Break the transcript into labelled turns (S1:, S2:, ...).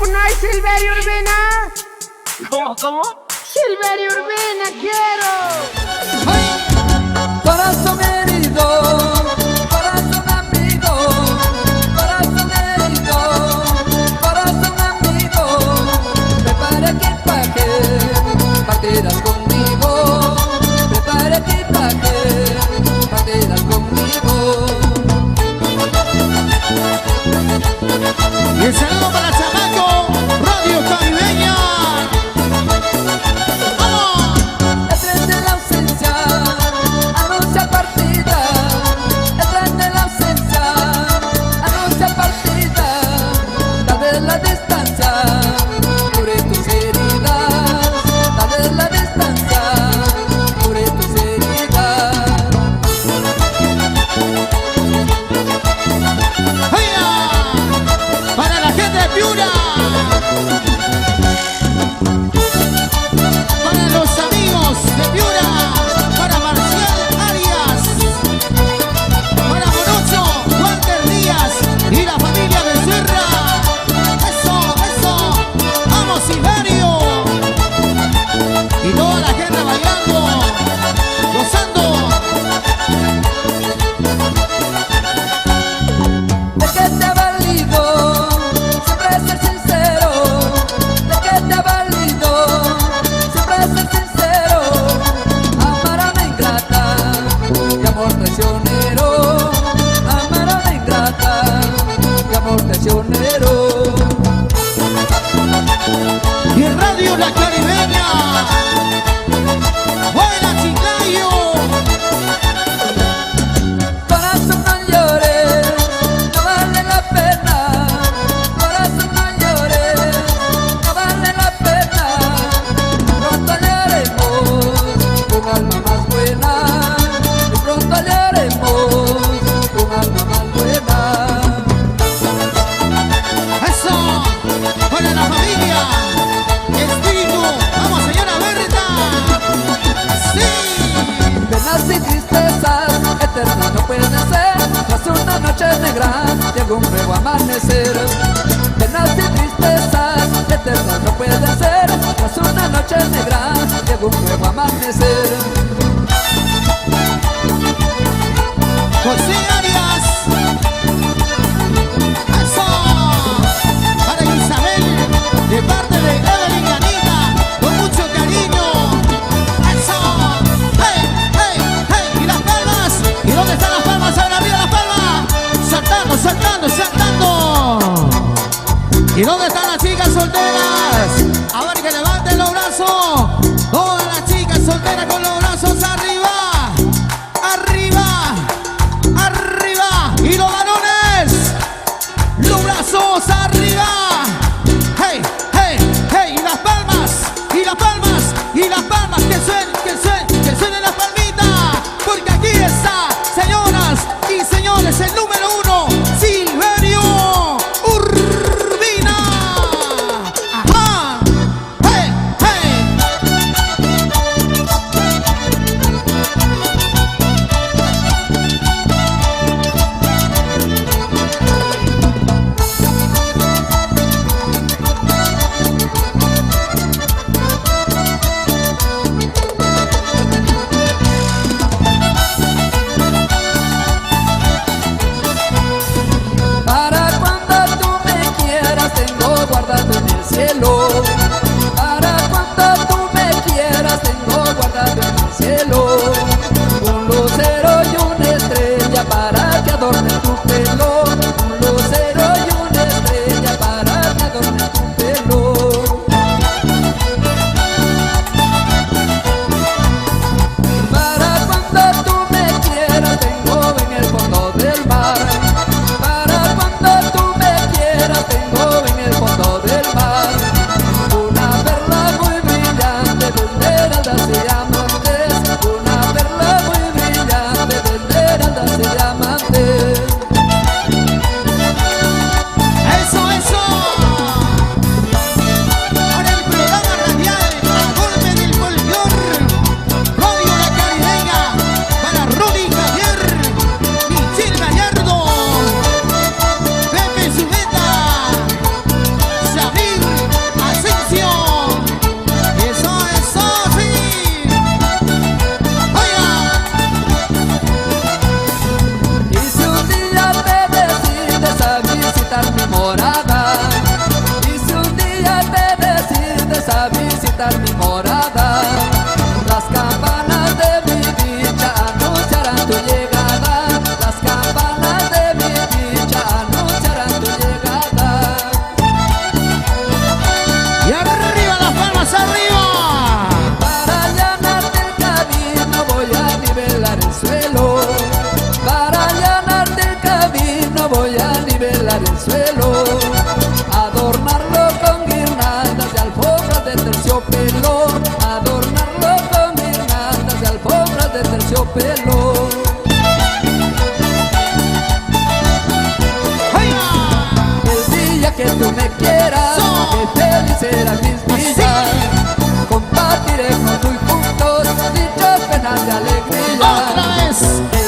S1: teléfono hay Silverio Urbina.
S2: ¿Cómo?
S1: Silverio Urbina, quiero.
S3: ¡Ay! Corazón herido, corazón amigo, corazón herido, corazón amigo. Prepara equipaje, partirás conmigo. Prepara equipaje, partirás conmigo.
S4: Y el saludo para Chamaco, Radio Caribeña. ¡Vamos!
S3: El tren de la ausencia anuncia partida. El tren de la ausencia anuncia partida. Tal vez la distancia cure tus heridas. Tal vez la distancia cure tus heridas.
S4: ¡Vaya! Para la gente de Piura, para los amigos de Piura, para Marcial Arias, para Morocho, Walter Díaz y la familia Becerra. Eso, eso, vamos Silverio. Y toda la gente bailando, gozando.
S3: ¿De qué te ha valido siempre ser sincero? ¿De qué te ha valido siempre ser sincero? Amar a la ingrata y amor traicionero. Amar a la ingrata y amor traicionero.
S4: Y en Radio La Caribeña, buena Chiclayo.
S3: Corazón no llores, no vale la pena. Corazón no llores, no vale la pena. Pronto hallaremos un alma más buena. Pronto hallaremos un alma más buena.
S4: Eso, para la familia, espíritu, vamos señora Berta. Sí,
S3: Penas y tristezas eternas no pueden ser. Tras una noche negra llega un nuevo amanecer. Penas y tristezas eternas no pueden ser. Tras una noche negra llega un nuevo amanecer.
S4: José Arias. Eso, para Isabel, de parte de Evelyn y Anita, con mucho cariño. Eso, hey, hey, hey, y las palmas. ¿Y dónde están las palmas? Ahora arriba las palmas. Saltando, saltando, saltando. ¿Y dónde están las chicas solteras? A ver que levanten los brazos. Todas las chicas solteras con los brazos arriba. Arriba, arriba. Y los varones, los brazos arriba. Hey, hey, hey. Y las palmas, y las palmas, y las palmas. Que suenen, que suenen, que suenen las palmitas. Porque aquí está, señoras y señores, el número 1, Silverio Urbina. Ajá. Hey, hey.
S3: morada. Y si un día te decides a visitar mi morada, las campanas de mi dicha anunciarán tu llegada. Las campanas de mi dicha anunciarán tu llegada.
S4: Y arriba las palmas, arriba.
S3: Para allanarte el camino voy a nivelar el suelo. Para allanarte el camino voy a nivelar el suelo. Adornarlo con guirnaldas de alfombras de terciopelo. Adornarlo con guirnaldas de alfombras de terciopelo. El día que tú me quieras, que feliz serán mis vidas. Compartiremos muy juntos dichas penas de alegría.
S4: Otra vez.